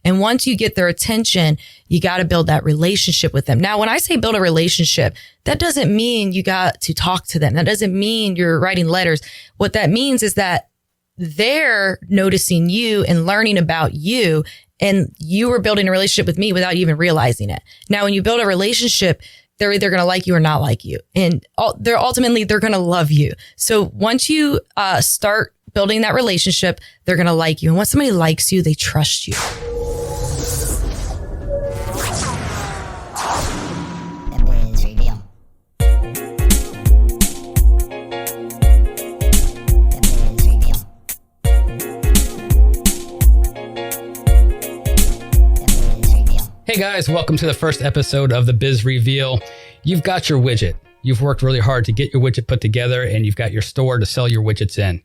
And once you get their attention, you got to build that relationship with them. Now, when I say build a relationship, that doesn't mean you got to talk to them. That doesn't mean you're writing letters. What that means is that they're noticing you and learning about you, and you were building a relationship with me without even realizing it. Now, when you build a relationship, they're either going to like you or not like you. And they're going to love you. So once you start building that relationship, they're going to like you. And once somebody likes you, they trust you. Hey guys, welcome to the first episode of the Biz Reveal. You've got your widget. You've worked really hard to get your widget put together, and you've got your store to sell your widgets in.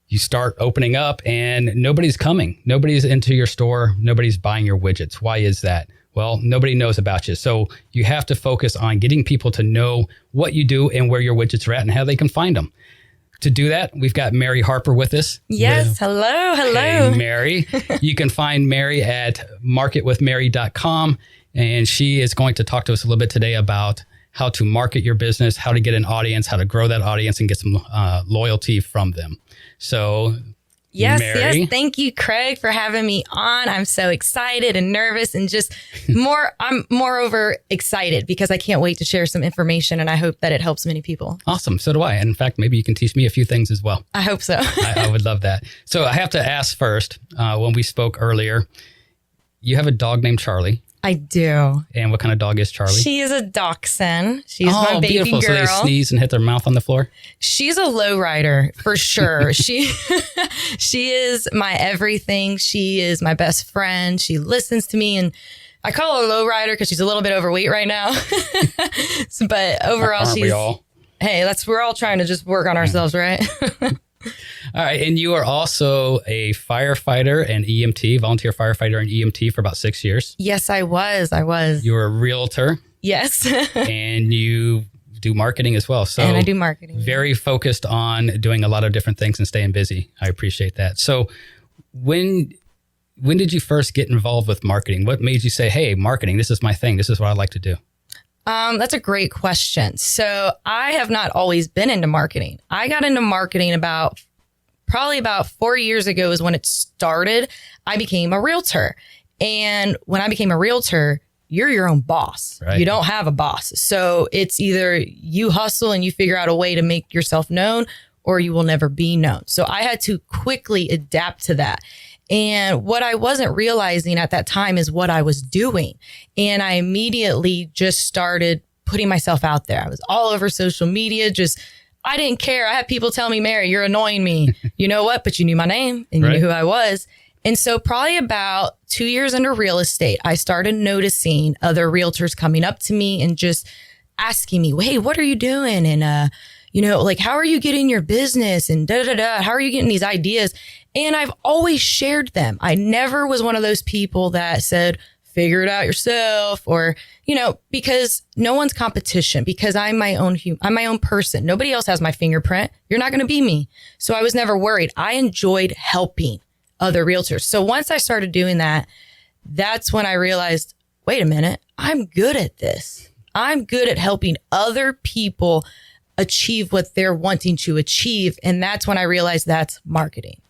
You start opening up and nobody's coming. Nobody's into your store. Nobody's buying your widgets. Why is that? Well, nobody knows about you. So you have to focus on getting people to know what you do and where your widgets are at and how they can find them. To do that, we've got Mary Harper with us. Yes. Hello. Hey, Mary. You can find Mary at marketwithmary.com. And she is going to talk to us a little bit today about how to market your business, how to get an audience, how to grow that audience and get some loyalty from them. So Yes. Thank you, Craig, for having me on. I'm so excited and nervous and just I'm moreover excited because I can't wait to share some information, and I hope that it helps many people. Awesome. So do I. And in fact, maybe you can teach me a few things as well. I hope so. I would love that. So I have to ask first, when we spoke earlier, you have a dog named Charlie. I do. And what kind of dog is Charlie? She is a dachshund. She's my baby beautiful. girl. So they sneeze and hit their mouth on the floor? She's a lowrider for sure. She is my everything. She is my best friend. She listens to me, and I call her a lowrider because she's a little bit overweight right now. But overall, Aren't we all? Hey, we're all trying to just work on ourselves, right? All right. And you are also a firefighter and EMT, volunteer firefighter and EMT for about 6 years. Yes, I was. You're a realtor. Yes. And you do marketing as well. So and I do marketing. Very focused on doing a lot of different things and staying busy. I appreciate that. So when did you first get involved with marketing? What made you say, hey, marketing, this is my thing. This is what I like to do? That's a great question. So I have not always been into marketing. I got into marketing probably about 4 years ago is when it started. I became a realtor. And when I became a realtor, you're your own boss. Right. You don't have a boss. So it's either you hustle and you figure out a way to make yourself known, or you will never be known. So I had to quickly adapt to that. And what I wasn't realizing at that time is what I was doing. And I immediately just started putting myself out there. I was all over social media. I didn't care. I had people tell me, Mary, you're annoying me. You know what? But you knew my name and you knew who I was. And so probably about 2 years into real estate, I started noticing other realtors coming up to me and just asking me, hey, what are you doing? And, how are you getting your business? And how are you getting these ideas? And I've always shared them. I never was one of those people that said, figure it out yourself, or, because no one's competition, because I'm my own person. Nobody else has my fingerprint. You're not going to be me. So I was never worried. I enjoyed helping other realtors. So once I started doing that, that's when I realized, wait a minute, I'm good at this. I'm good at helping other people achieve what they're wanting to achieve. And that's when I realized that's marketing.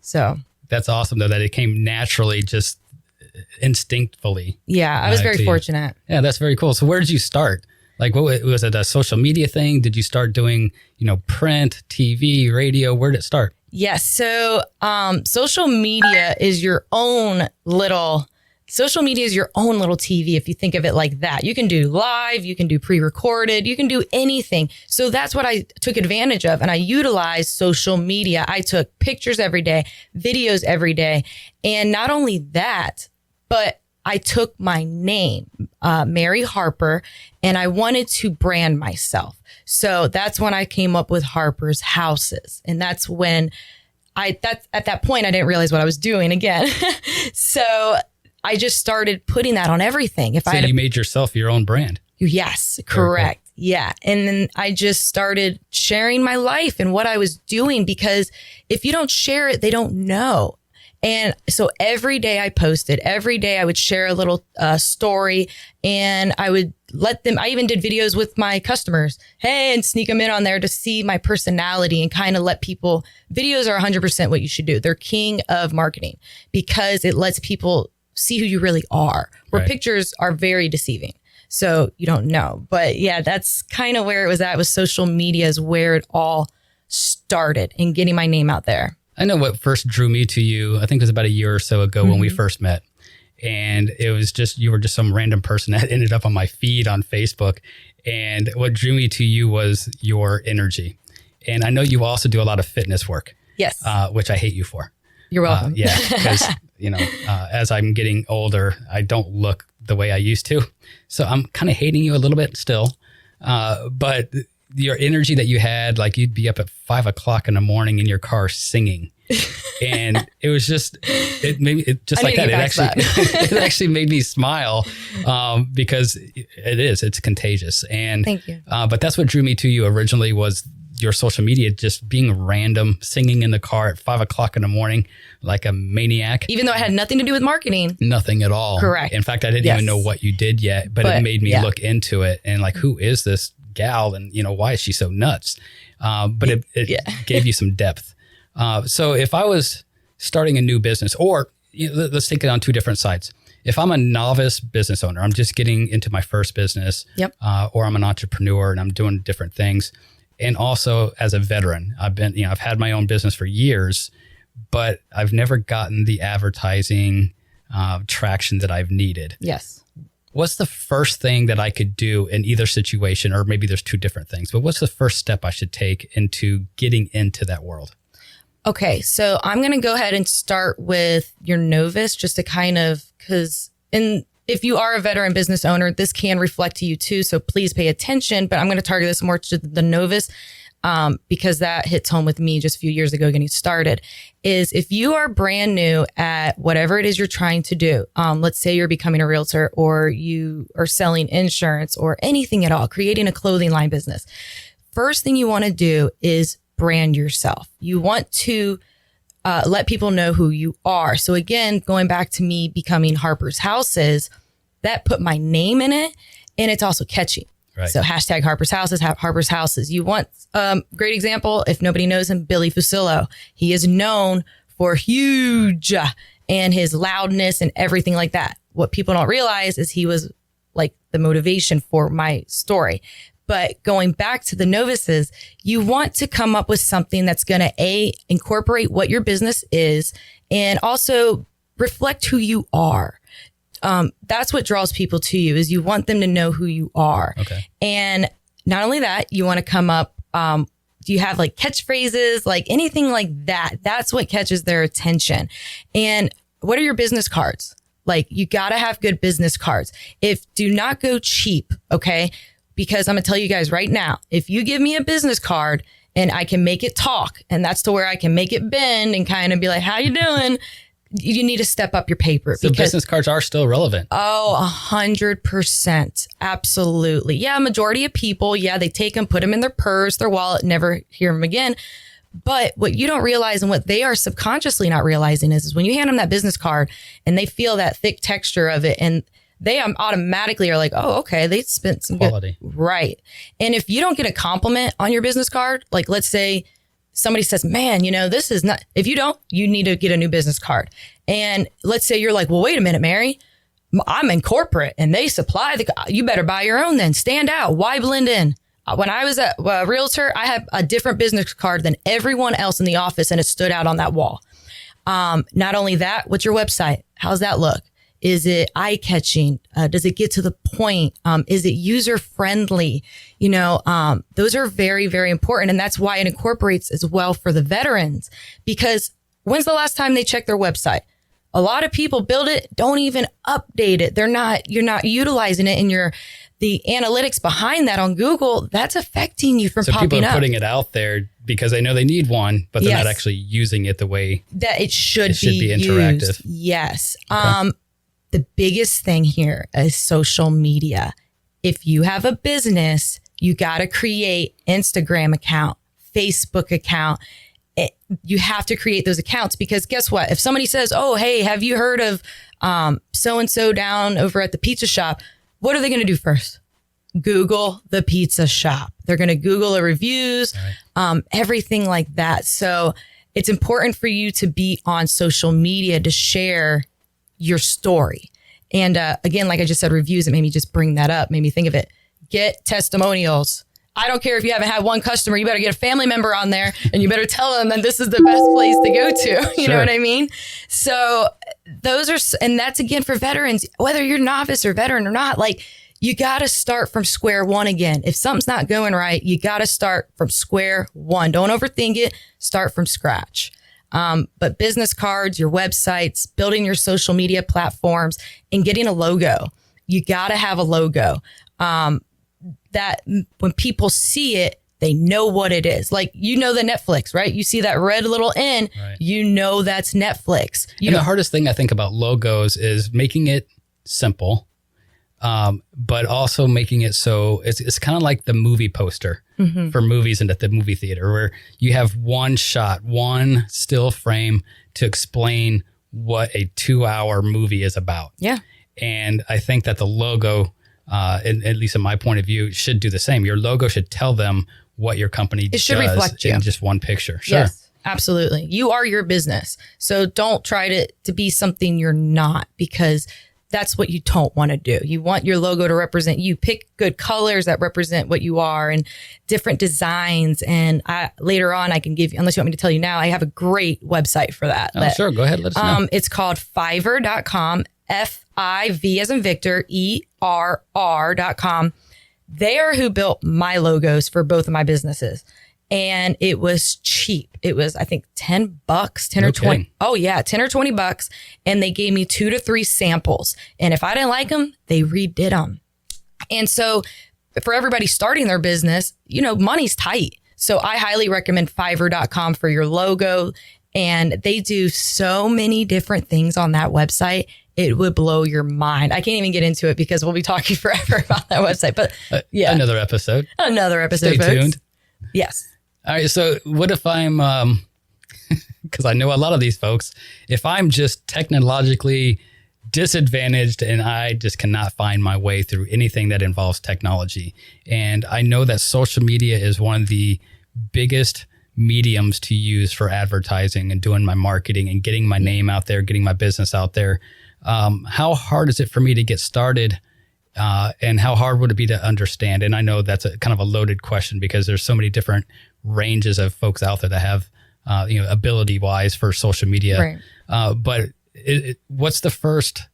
So that's awesome, though, that it came naturally, just instinctively. Yeah, I was very fortunate. Yeah, that's very cool. So where did you start? Like, what was it, a social media thing? Did you start doing, print, TV, radio? Where did it start? Yes. So social media is your own little TV, if you think of it like that. You can do live, you can do pre-recorded, you can do anything. So that's what I took advantage of. And I utilized social media. I took pictures every day, videos every day. And not only that, but I took my name, Mary Harper, and I wanted to brand myself. So that's when I came up with Harper's Houses. And that's when at that point, I didn't realize what I was doing again. So I just started putting that on everything. You made yourself your own brand. Yes, correct. Cool. Yeah. And then I just started sharing my life and what I was doing, because if you don't share it, they don't know. And so every day I posted, every day I would share a little story, and I would let them, I even did videos with my customers, hey, and sneak them in on there to see my personality and kind of let people, videos are 100% what you should do. They're king of marketing because it lets people see who you really are, where Right. pictures are very deceiving. So you don't know. But yeah, that's kind of where it was at, with social media is where it all started and getting my name out there. I know what first drew me to you. I think it was about a year or so ago when we first met. And it was just, you were just some random person that ended up on my feed on Facebook. And what drew me to you was your energy. And I know you also do a lot of fitness work. Yes. Which I hate you for. You're welcome. Yeah. Because, as I'm getting older, I don't look the way I used to. So I'm kind of hating you a little bit still. But your energy that you had, like you'd be up at 5 o'clock in the morning in your car singing. And it was just, like that. It actually made me smile because it's contagious. And thank you. But that's what drew me to you originally, was your social media, just being random, singing in the car at 5 o'clock in the morning like a maniac. Even though it had nothing to do with marketing. Nothing at all. Correct. In fact, I didn't even know what you did yet, but it made me look into it and like, who is this gal? And, why is she so nuts? But it gave you some depth. So if I was starting a new business, or let's take it on two different sides. If I'm a novice business owner, I'm just getting into my first business, or I'm an entrepreneur and I'm doing different things. And also as a veteran, I've had my own business for years, but I've never gotten the advertising traction that I've needed. Yes. What's the first thing that I could do in either situation, or maybe there's two different things, but what's the first step I should take into getting into that world? Okay, so I'm going to go ahead and start with your novice, just to kind of, if you are a veteran business owner, this can reflect to you too. So please pay attention, but I'm going to target this more to the novice because that hits home with me just a few years ago getting started. Is if you are brand new at whatever it is you're trying to do, let's say you're becoming a realtor, or you are selling insurance, or anything at all, creating a clothing line business. First thing you want to do is brand yourself. You want to let people know who you are. So again, going back to me becoming Harper's Houses, that put my name in it, and it's also catchy. Right. So hashtag Harper's Houses, Harper's Houses. You want, great example, if nobody knows him, Billy Fusillo. He is known for huge and his loudness and everything like that. What people don't realize is he was like the motivation for my story. But going back to the novices, you want to come up with something that's going to incorporate what your business is and also reflect who you are. That's what draws people to you, is you want them to know who you are. Okay. And not only that, you want to come up, do you have like catchphrases, like anything like that? That's what catches their attention. And what are your business cards? Like, you got to have good business cards. Do not go cheap. Okay. Because I'm going to tell you guys right now, if you give me a business card and I can make it talk, and that's to where I can make it bend and kind of be like, how you doing? You need to step up your paper. So business cards are still relevant. Oh, 100%. Absolutely. Yeah. Majority of people, they take them, put them in their purse, their wallet, never hear them again. But what you don't realize, and what they are subconsciously not realizing, is when you hand them that business card and they feel that thick texture of it, and they automatically are like, oh, okay, they spent some quality. Right. And if you don't get a compliment on your business card, like let's say somebody says, man, this is not, if you don't, you need to get a new business card. And let's say you're like, well, wait a minute, Mary, I'm in corporate and they supply you better buy your own then. Stand out. Why blend in? When I was a realtor, I had a different business card than everyone else in the office, and it stood out on that wall. Not only that, what's your website? How's that look? Is it eye-catching? Does it get to the point? Is it user-friendly? Those are very, very important. And that's why it incorporates as well for the veterans. Because when's the last time they checked their website? A lot of people build it, don't even update it. You're not utilizing it, and the analytics behind that on Google, that's affecting you from popping up. So people are putting it out there because they know they need one, but they're not actually using it the way that it should be interactive. Used. Yes. Okay. The biggest thing here is social media. If you have a business, you got to create Instagram account, Facebook account, You have to create those accounts, because guess what? If somebody says, oh, hey, have you heard of so-and-so down over at the pizza shop? What are they going to do first? Google the pizza shop. They're going to Google the reviews, everything like that. So it's important for you to be on social media to share your story. And again, like I just said, reviews, it made me just bring that up, made me think of it. Get testimonials. I don't care if you haven't had one customer, you better get a family member on there and you better tell them that this is the best place to go to. You know what I mean? So those are, and that's again for veterans, whether you're novice or veteran or not, like you got to start from square one again. If something's not going right, you got to start from square one. Don't overthink it. Start from scratch. But business cards, your websites, building your social media platforms, and getting a logo. You got to have a logo. That when people see it, they know what it is. Like, you know, the Netflix, right? You see that red little N, you know that's Netflix. The hardest thing I think about logos is making it simple, but also making it so it's kind of like the movie poster for movies and at the movie theater, where you have one shot, one still frame to explain what a 2-hour movie is about. Yeah. And I think that the logo, at least in my point of view, should do the same. Your logo should tell them what your company does reflect in just one picture. Sure. Yes, absolutely. You are your business. So don't try to be something you're not, because that's what you don't want to do. You want your logo to represent you. Pick good colors that represent what you are and different designs. And later on, I can give you, unless you want me to tell you now, I have a great website for that. Sure. Go ahead. Let us know. It's called Fiverr.com. FIV as in Victor, ERR.com. They are who built my logos for both of my businesses. And it was cheap. It was, I think, $10, 10 or 20. Kidding. Oh yeah, 10 or 20 bucks. And they gave me 2 to 3 samples. And if I didn't like them, they redid them. And so for everybody starting their business, you know, money's tight. So I highly recommend Fiverr.com for your logo. And they do so many different things on that website. It would blow your mind. I can't even get into it because we'll be talking forever about that website. But yeah. Another episode. Stay folks. Tuned. Yes. All right. So what if I'm, because I know a lot of these folks, if I'm just technologically disadvantaged and I just cannot find my way through anything that involves technology. And I know that social media is one of the biggest mediums to use for advertising and doing my marketing and getting my name out there, getting my business out there. How hard is it for me to get started? And how hard would it be to understand? And I know that's a kind of a loaded question because there's so many different ranges of folks out there that have, ability wise for social media. Right. But what's the first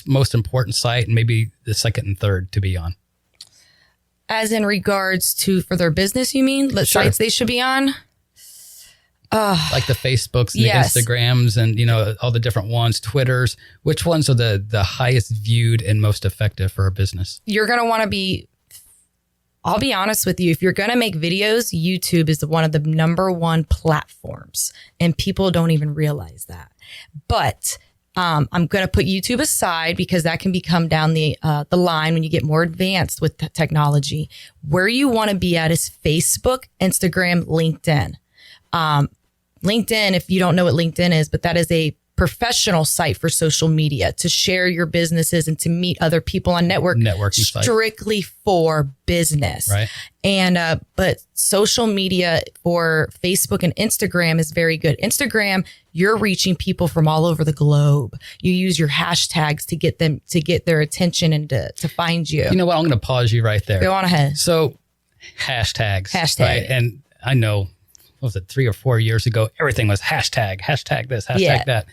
most important site, and maybe the second and third to be on? As in regards to for their business, you mean? The sites they should be on? Like the Facebooks, the Instagrams, and all the different ones, Twitters. Which ones are the highest viewed and most effective for a business? You're going to want to be, I'll be honest with you, if you're going to make videos, YouTube is one of the number one platforms, and people don't even realize that. But I'm going to put YouTube aside because that can become down the line when you get more advanced with technology. Where you want to be at is Facebook, Instagram, LinkedIn. LinkedIn, if you don't know what LinkedIn is, but that is a professional site for social media to share your businesses and to meet other people on networking strictly for business. Right. And, but social media for Facebook and Instagram is very good. Instagram, you're reaching people from all over the globe. You use your hashtags to get their attention and to find you. You know what? I'm going to pause you right there. Go on ahead. So hashtags. Right? And I know, what was it, 3 or 4 years ago, everything was hashtag this, hashtag that.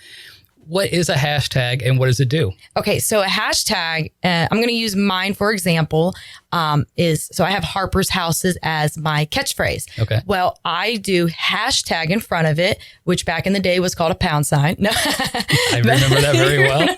What is a hashtag and what does it do? Okay, so a hashtag, I'm going to use mine for example, so I have Harper's Houses as my catchphrase. Okay. Well, I do hashtag in front of it, which back in the day was called a pound sign. No. I remember that very well.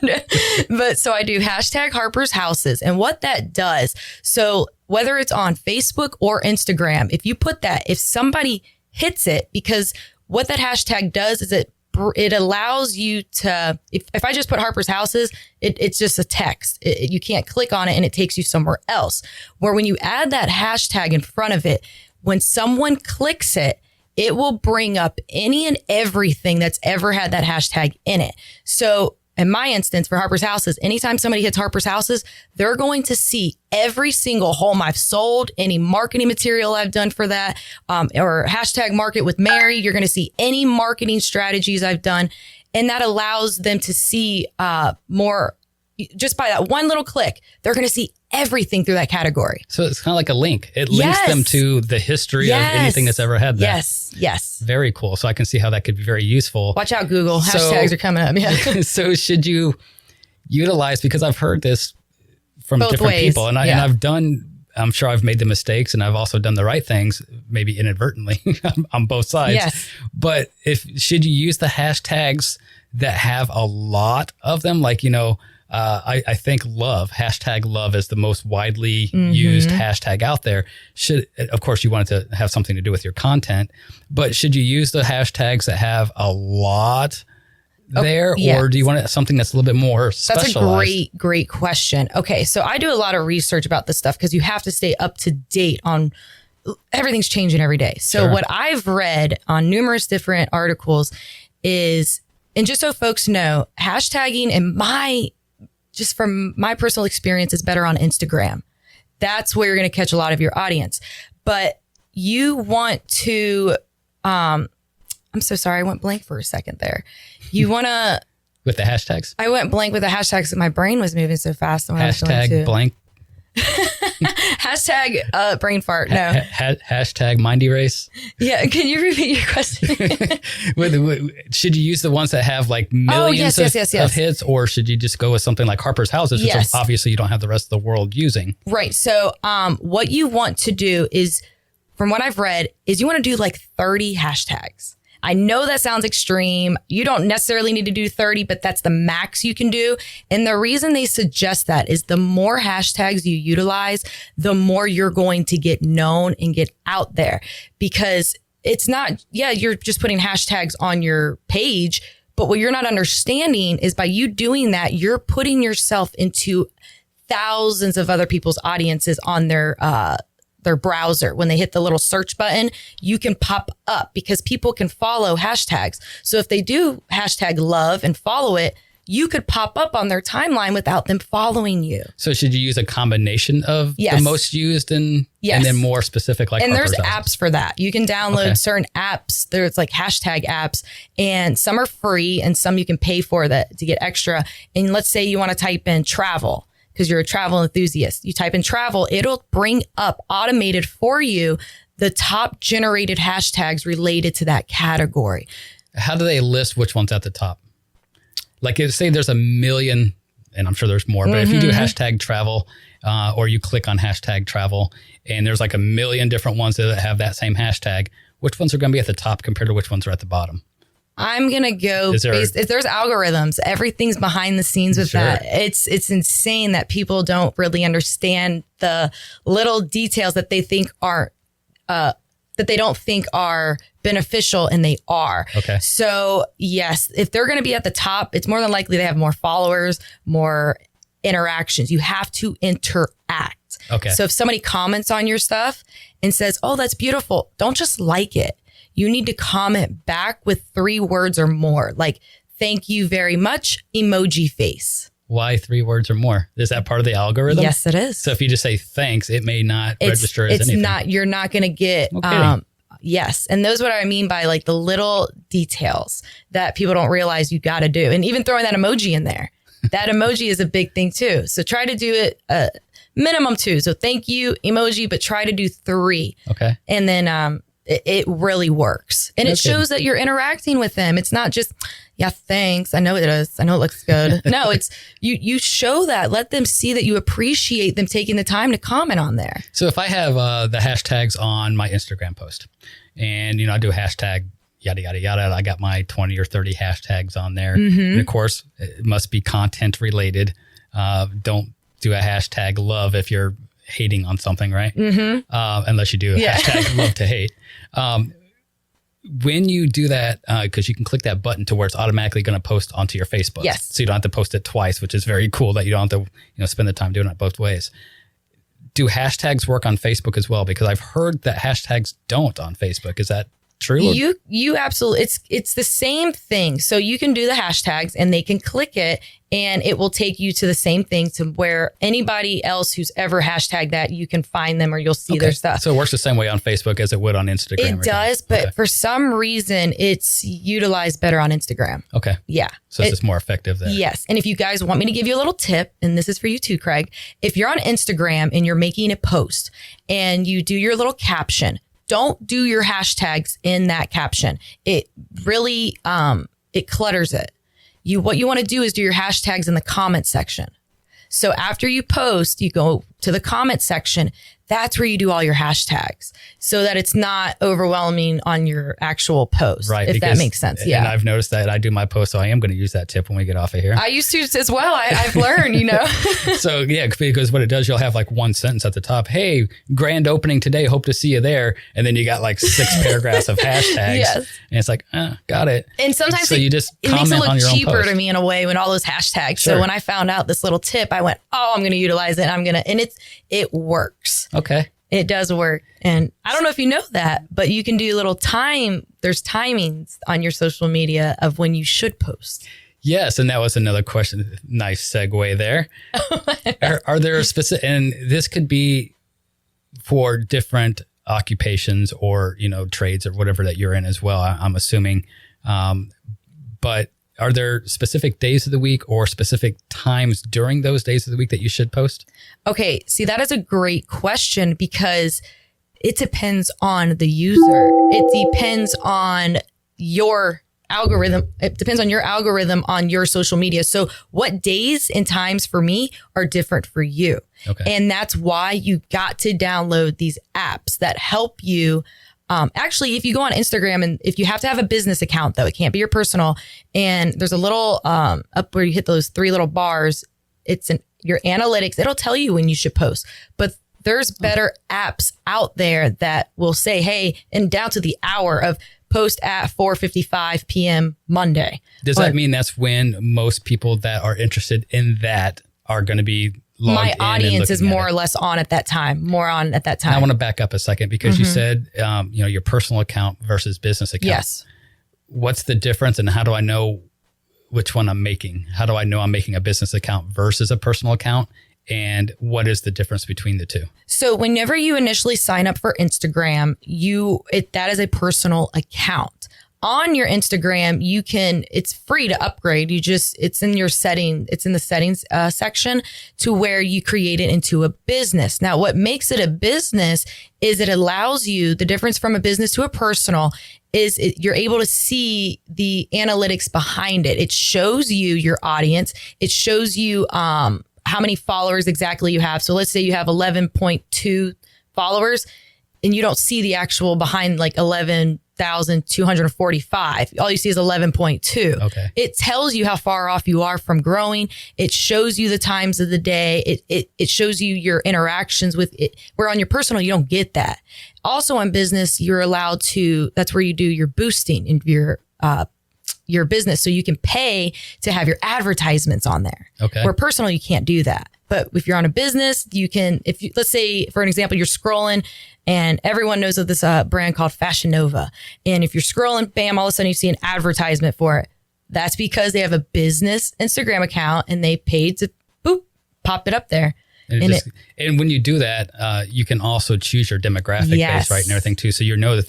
But so I do hashtag Harper's Houses. And what that does, so whether it's on Facebook or Instagram, if you put that, if somebody hits it, because what that hashtag does is it allows you to, if I just put Harper's Houses, it's just a text. You can't click on it and it takes you somewhere else. Where when you add that hashtag in front of it, when someone clicks it, it will bring up any and everything that's ever had that hashtag in it. So in my instance, for Harper's Houses, anytime somebody hits Harper's Houses, they're going to see every single home I've sold, any marketing material I've done for that, or hashtag market with Mary. You're going to see any marketing strategies I've done. And that allows them to see more. Just by that one little click, they're going to see everything through that category. So it's kind of like a link. It links them to the history of anything that's ever had that. Yes. Very cool. So I can see how that could be very useful. Watch out, Google. Hashtags are coming up. Yeah. So should you utilize, because I've heard this from Both different ways. people, and I'm sure I've made the mistakes and I've also done the right things, maybe inadvertently on both sides. Yes. But should you use the hashtags that have a lot of them? Like, I think hashtag love is the most widely used hashtag out there. Of course, you want it to have something to do with your content, but should you use the hashtags that have a lot there, or do you want something that's a little bit more specialized? That's a great question. Okay, so I do a lot of research about this stuff because you have to stay up to date on everything's changing every day. So what I've read on numerous different articles is, and just so folks know, hashtagging just from my personal experience, is better on Instagram. That's where you're going to catch a lot of your audience. But you want to, I'm so sorry, I went blank for a second there. You want to... With the hashtags? I went blank with the hashtags. My brain was moving so fast. Hashtag blank. Hashtag brain fart. No. Hashtag mind erase. Yeah. Can you repeat your question? Should you use the ones that have like millions of hits, or should you just go with something like Harper's Houses, which obviously you don't have the rest of the world using? Right. So what you want to do is, from what I've read, is you want to do like 30 hashtags. I know that sounds extreme. You don't necessarily need to do 30, but that's the max you can do. And the reason they suggest that is the more hashtags you utilize, the more you're going to get known and get out there. Because it's not, you're just putting hashtags on your page, but what you're not understanding is by you doing that, you're putting yourself into thousands of other people's audiences on their browser. When they hit the little search button, you can pop up because people can follow hashtags. So if they do hashtag love and follow it, you could pop up on their timeline without them following you. So should you use a combination of the most used and then more specific like And Harper's there's Houses? apps for that. You can download certain apps. There's like hashtag apps, and some are free and some you can pay for that to get extra. And let's say you want to type in travel, because you're a travel enthusiast. You type in travel, it'll bring up automated for you the top generated hashtags related to that category. How do they list which one's at the top? Like, say there's a million, and I'm sure there's more, but if you do hashtag travel, or you click on hashtag travel, and there's like a million different ones that have that same hashtag, which ones are going to be at the top compared to which ones are at the bottom? I'm going to go if there's algorithms, everything's behind the scenes with that. It's insane that people don't really understand the little details that they think are, that they don't think are beneficial, and they are. Okay. So yes, if they're going to be at the top, it's more than likely they have more followers, more interactions. You have to interact. Okay. So if somebody comments on your stuff and says, "Oh, that's beautiful," don't just like it. You need to comment back with 3 words or more, like "thank you very much," emoji face. Why 3 words or more? Is that part of the algorithm? Yes, it is. So if you just say thanks, it may not register as anything. It's not, you're not going to get, yes. And those are what I mean by like the little details that people don't realize you got to do. And even throwing that emoji in there, that emoji is a big thing too. So try to do it minimum 2. So thank you emoji, but try to do 3. Okay. And then, it really works. And it shows that you're interacting with them. It's not just, yeah, thanks. I know it is. I know it looks good. No, it's you show that. Let them see that you appreciate them taking the time to comment on there. So if I have the hashtags on my Instagram post, and I do a hashtag yada, yada, yada, I got my 20 or 30 hashtags on there. And of course, it must be content related. Don't do a hashtag love if you're hating on something, right? Unless you do hashtag love to hate. When you do that, because you can click that button to where it's automatically going to post onto your Facebook. Yes. So you don't have to post it twice, which is very cool that you don't have to spend the time doing it both ways. Do hashtags work on Facebook as well? Because I've heard that hashtags don't on Facebook. Is that true? You absolutely, it's the same thing. So you can do the hashtags and they can click it and it will take you to the same thing to where anybody else who's ever hashtagged that, you can find them or you'll see their stuff. So it works the same way on Facebook as it would on Instagram. It does, but for some reason it's utilized better on Instagram. Okay. Yeah. So it's just more effective there. Yes. And if you guys want me to give you a little tip, and this is for you too, Craig, if you're on Instagram and you're making a post and you do your little caption, don't do your hashtags in that caption. It really, it clutters it. What you want to do is do your hashtags in the comment section. So after you post, you go to the comment section. That's where you do all your hashtags so that it's not overwhelming on your actual post. Right. If that makes sense. Yeah. And I've noticed that I do my post, so I am going to use that tip when we get off of here. I used to as well. I've learned, So yeah, because what it does, you'll have like one sentence at the top. Hey, grand opening today. Hope to see you there. And then you got like 6 paragraphs of hashtags. Yes. And it's like, got it. And sometimes so you just it makes it look cheaper to me in a way when all those hashtags. Sure. So when I found out this little tip, I went, I'm going to utilize it. And it works. Okay. It does work. And I don't know if you know that, but you can do there's timings on your social media of when you should post. Yes. And that was another question. Nice segue there. Are there specific, and this could be for different occupations or, trades or whatever that you're in as well, I'm assuming. But are there specific days of the week or specific times during those days of the week that you should post? Okay. See, that is a great question because it depends on the user. It depends on your algorithm. It depends on your algorithm on your social media. So what days and times for me are different for you. Okay. And that's why you got to download these apps that help you. Actually, if you go on Instagram and if you have to have a business account, though, it can't be your personal. And there's a little up where you hit those 3 little bars. It's your analytics. It'll tell you when you should post. But there's better apps out there that will say, hey, and down to the hour of post at 4:55 p.m. Monday. Does that mean that's when most people that are interested in that are going to be my audience is more or less on at that time, I want to back up a second because you said, your personal account versus business account. Yes. What's the difference and how do I know which one I'm making? How do I know I'm making a business account versus a personal account? And what is the difference between the two? So whenever you initially sign up for Instagram, that is a personal account. On your Instagram, it's free to upgrade. It's in your setting. It's in the settings section to where you create it into a business. Now, what makes it a business is it allows you, the difference from a business to a personal is you're able to see the analytics behind it. It shows you your audience. It shows you, how many followers exactly you have. So let's say you have 11.2 followers and you don't see the actual behind like 11,245. All you see is 11.2. Okay. It tells you how far off you are from growing. It shows you the times of the day. It shows you your interactions with it. Where on your personal, you don't get that. Also on business, you're allowed to, that's where you do your boosting in your business. So you can pay to have your advertisements on there. Okay. Where personal, you can't do that. But if you're on a business, you can, let's say, for an example, you're scrolling and everyone knows of this brand called Fashion Nova. And if you're scrolling, bam, all of a sudden you see an advertisement for it. That's because they have a business Instagram account and they paid to pop it up there. And when you do that, you can also choose your demographic base, right, and everything too. So you know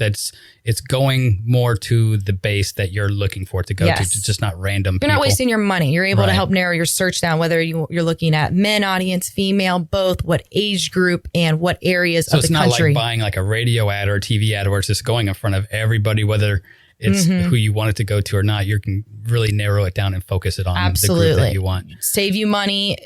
it's going more to the base that you're looking for it to go to. It's just not random people. You're not wasting your money. You're able to help narrow your search down, whether you're looking at men audience, female, both, what age group, and what areas of the country. So it's not like buying like a radio ad or a TV ad where it's just going in front of everybody, whether it's who you want it to go to or not. You can really narrow it down and focus it on the group that you want. Save you money,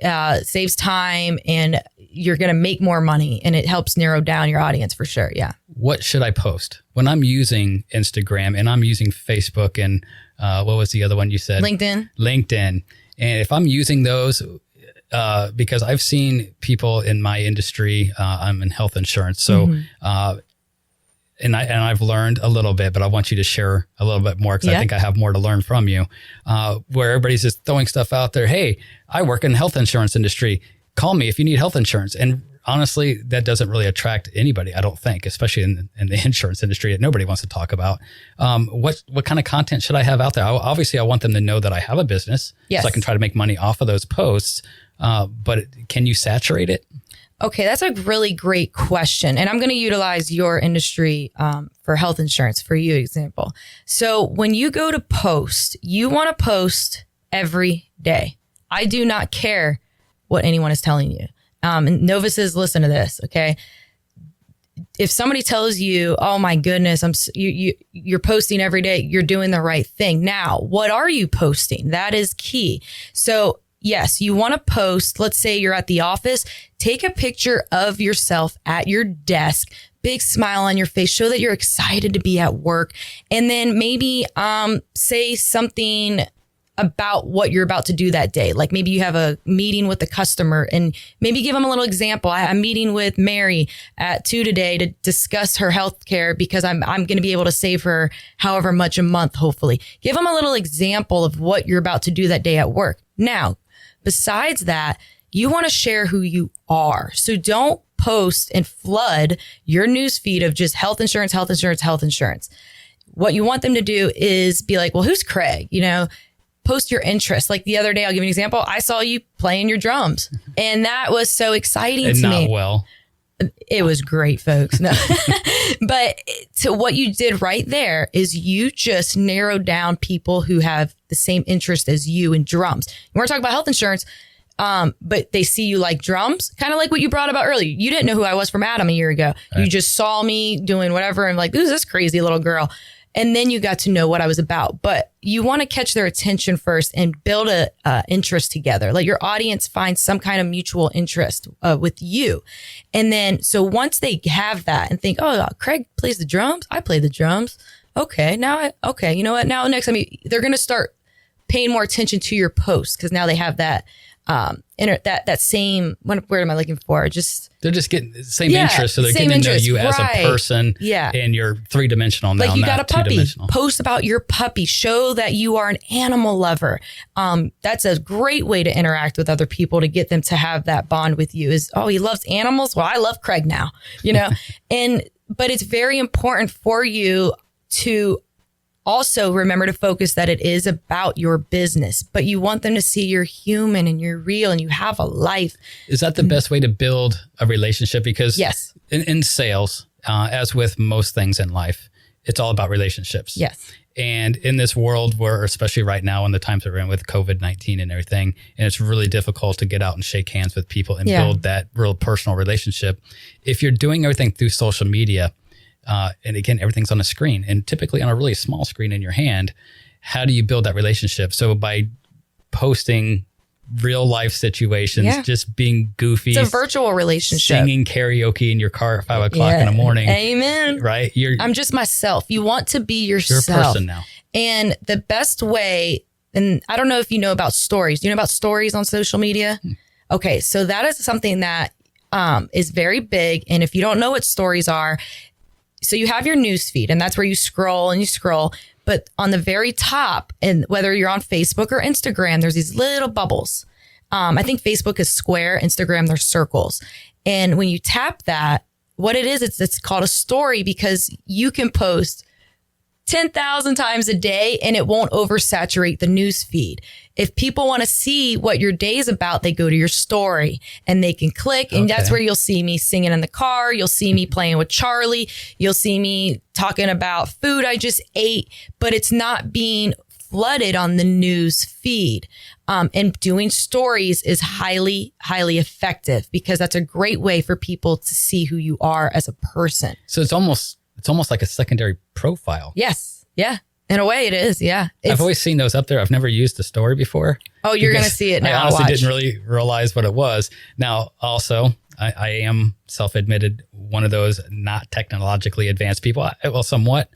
saves time, and you're going to make more money, and it helps narrow down your audience for sure. Yeah. What should I post when I'm using Instagram and I'm using Facebook and what was the other one you said? LinkedIn. And if I'm using those, because I've seen people in my industry, I'm in health insurance. So, and I've learned a little bit, but I want you to share a little bit more because I think I have more to learn from you, where everybody's just throwing stuff out there. Hey, I work in the health insurance industry. Call me if you need health insurance. And honestly, that doesn't really attract anybody, I don't think, especially in the insurance industry that nobody wants to talk about. What kind of content should I have out there? Obviously, I want them to know that I have a business, yes, so I can try to make money off of those posts. But can you saturate it? Okay, that's a really great question. And I'm going to utilize your industry for health insurance for you example. So when you go to post, you want to post every day. I do not care what anyone is telling you. And novices, listen to this, okay? If somebody tells you, oh my goodness, you're posting every day, you're doing the right thing. Now, what are you posting? That is key. So yes, you want to post, let's say you're at the office, take a picture of yourself at your desk, big smile on your face, show that you're excited to be at work. And then maybe say something about what you're about to do that day. Like maybe you have a meeting with the customer and maybe give them a little example. I'm meeting with Mary at 2 today to discuss her health care because I'm going to be able to save her however much a month, hopefully. Give them a little example of what you're about to do that day at work. Now, besides that, you want to share who you are. So don't post and flood your news feed of just health insurance, health insurance, health insurance. What you want them to do is be like, well, who's Craig? Post your interests. Like the other day, I'll give you an example. I saw you playing your drums and that was so exciting to me. Not well. It was great, folks. No. But so what you did right there is you just narrowed down people who have the same interest as you in drums. We're talking about health insurance, but they see you like drums, kind of like what you brought about earlier. You didn't know who I was from Adam a year ago. Right. You just saw me doing whatever and like, who's this crazy little girl? And then you got to know what I was about. But you want to catch their attention first and build a interest together. Let your audience find some kind of mutual interest with you. And then, so once they have that and think, oh, Craig plays the drums. I play the drums. Okay. You know what? Now next time they're going to start paying more attention to your post because now they have that that same, what word am I looking for? They're just getting the same interest. So they're getting to know you as a person. Yeah. And you're 3-dimensional now. Like you got a puppy, post about your puppy, show that you are an animal lover. That's a great way to interact with other people to get them to have that bond with you is, oh, he loves animals. Well, I love Craig now, but it's very important for you to also remember to focus that it is about your business, but you want them to see you're human and you're real and you have a life. Is that the best way to build a relationship? Because yes, in sales, as with most things in life, it's all about relationships. Yes. And in this world where, especially right now in the times that we're in with COVID-19 and everything, and it's really difficult to get out and shake hands with people and build that real personal relationship. If you're doing everything through social media, and again, everything's on a screen and typically on a really small screen in your hand. How do you build that relationship? So by posting real life situations, just being goofy. It's a virtual relationship. Singing karaoke in your car at 5 o'clock in the morning. Amen. Right? I'm just myself. You want to be yourself. You're a person now. And the best way, and I don't know if you know about stories. Do you know about stories on social media? Okay. So that is something that is very big. And if you don't know what stories are, so you have your news feed and that's where you scroll and you scroll. But on the very top, and whether you're on Facebook or Instagram, there's these little bubbles. I think Facebook is square, Instagram, they're circles. And when you tap that, what it is, it's called a story because you can post 10,000 times a day and it won't oversaturate the news feed. If people want to see what your day is about, they go to your story and they can click. And that's where you'll see me singing in the car. You'll see me playing with Charlie. You'll see me talking about food I just ate, but it's not being flooded on the news feed. And doing stories is highly, highly effective because that's a great way for people to see who you are as a person. So it's almost like a secondary profile. Yes. Yeah. In a way it is. Yeah. I've always seen those up there. I've never used a story before. Oh, you're going to see it now. I honestly didn't really realize what it was. Now, also, I am self-admitted one of those not technologically advanced people. Well, somewhat.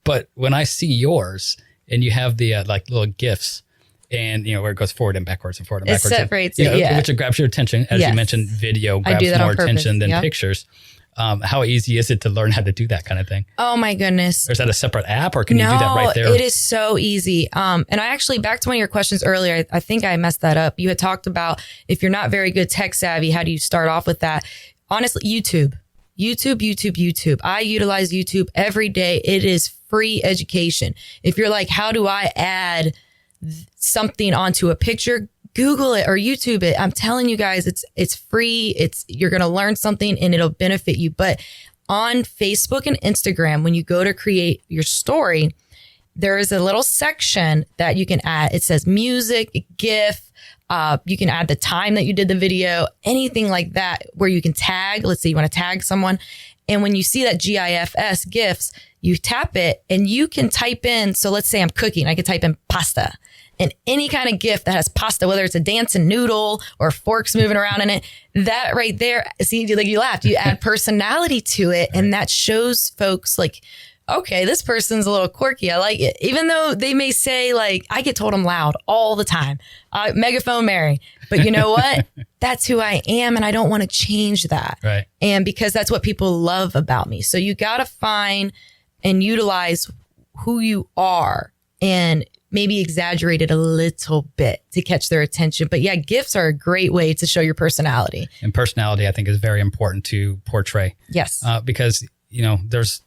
But when I see yours and you have the like little GIFs and, where it goes forward and backwards and forward and backwards. It separates it, which grabs your attention. As you mentioned, video grabs more attention than pictures. How easy is it to learn how to do that kind of thing? Oh my goodness. Or is that a separate app, or can you do that right there? It is so easy. And I actually, back to one of your questions earlier, I think I messed that up. You had talked about if you're not very good tech savvy, how do you start off with that? Honestly, YouTube. I utilize YouTube every day. It is free education. If you're like, how do I add something onto a picture? Google it or YouTube it. I'm telling you guys, it's free. You're going to learn something and it'll benefit you. But on Facebook and Instagram, when you go to create your story, there is a little section that you can add. It says music, GIF. You can add the time that you did the video, anything like that, where you can tag. Let's say you want to tag someone. And when you see that GIFs, GIFs, you tap it and you can type in. So let's say I'm cooking. I could type in pasta. And any kind of GIF that has pasta, whether it's a dancing noodle or forks moving around in it, that right there, see, like you laughed, you add personality to it. And that shows folks like, okay, this person's a little quirky. I like it. Even though they may say like, I get told I'm loud all the time. Megaphone Mary. But you know what? That's who I am. And I don't want to change that. Right. And because that's what people love about me. So you got to find and utilize who you are and maybe exaggerate it a little bit to catch their attention. But yeah, GIFs are a great way to show your personality. And personality, I think, is very important to portray. Yes. Because, there's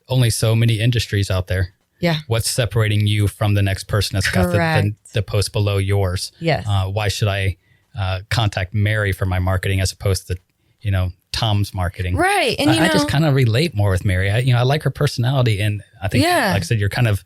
only so many industries out there. Yeah. What's separating you from the next person that's got the post below yours? Yes. Why should I contact Mary for my marketing as opposed to, Tom's marketing? Right. And I just kind of relate more with Mary. I like her personality. And I think, like I said, you're kind of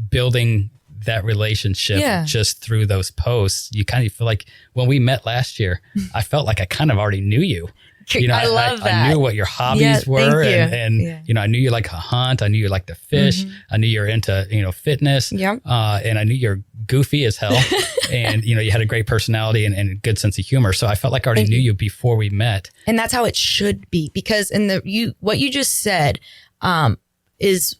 building that relationship just through those posts. You kind of feel like when we met last year, I felt like I kind of already knew you. I love that. I knew what your hobbies were. And I knew you like to hunt. I knew you like to fish. Mm-hmm. I knew you were into, fitness. Yep. And I knew you're goofy as hell. And, you had a great personality and a good sense of humor. So I felt like I already knew you before we met. And that's how it should be, because what you just said is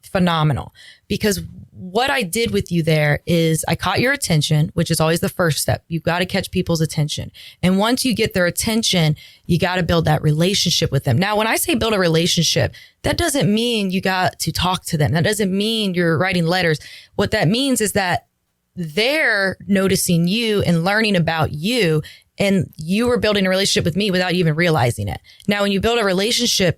phenomenal. Because what I did with you there is I caught your attention, which is always the first step. You've got to catch people's attention. And once you get their attention, you got to build that relationship with them. Now, when I say build a relationship, that doesn't mean you got to talk to them. That doesn't mean you're writing letters. What that means is that they're noticing you and learning about you, and you were building a relationship with me without even realizing it. Now, when you build a relationship,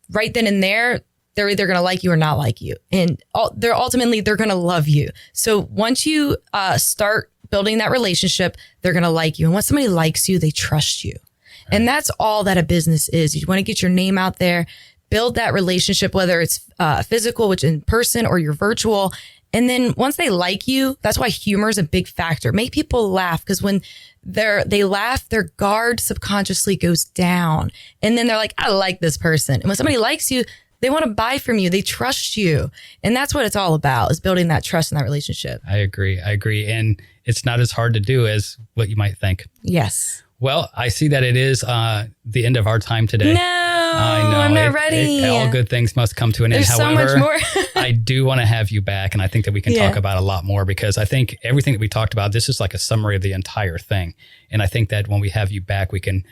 right then and there, they're either going to like you or not like you. And they're going to love you. So once you start building that relationship, they're going to like you. And once somebody likes you, they trust you. Right. And that's all that a business is. You want to get your name out there, build that relationship, whether it's physical, which in person, or you're virtual. And then once they like you, that's why humor is a big factor. Make people laugh, because when they laugh, their guard subconsciously goes down. And then they're like, I like this person. And when somebody likes you, they want to buy from you. They trust you. And that's what it's all about, is building that trust in that relationship. I agree. And it's not as hard to do as what you might think. Yes. Well, I see that it is the end of our time today. No, I know. I'm not ready. All good things must come to an end. There's However, so much more. I do want to have you back. And I think that we can talk about a lot more, because I think everything that we talked about, this is like a summary of the entire thing. And I think that when we have you back, we can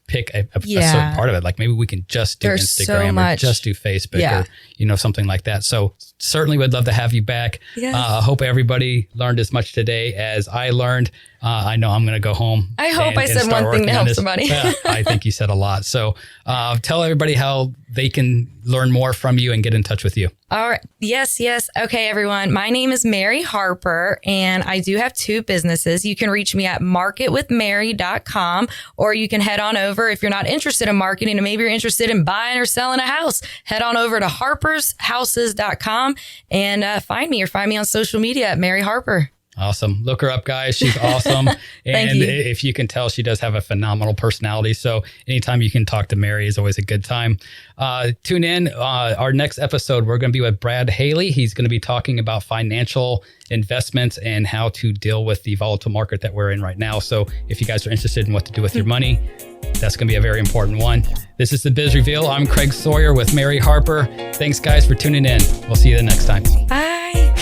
pick a certain part of it. Like maybe we can just do Instagram or just do Facebook or, something like that. So certainly would love to have you back. Yes. I hope everybody learned as much today as I learned. I know I'm going to go home. I hope I said one thing to help somebody. I think you said a lot. So tell everybody how they can learn more from you and get in touch with you. All right. Yes. Okay, everyone. My name is Mary Harper, and I do have 2 businesses. You can reach me at marketwithmary.com, or you can head on over, if you're not interested in marketing and maybe you're interested in buying or selling a house, head on over to harpershouses.com and find me on social media at Mary Harper. Awesome. Look her up, guys. She's awesome. And if you can tell, she does have a phenomenal personality. So anytime you can talk to Mary is always a good time. Tune in. Our next episode, we're going to be with Brad Haley. He's going to be talking about financial investments and how to deal with the volatile market that we're in right now. So if you guys are interested in what to do with your money, that's going to be a very important one. This is the Biz Reveal. I'm Craig Sawyer with Mary Harper. Thanks, guys, for tuning in. We'll see you the next time. Bye.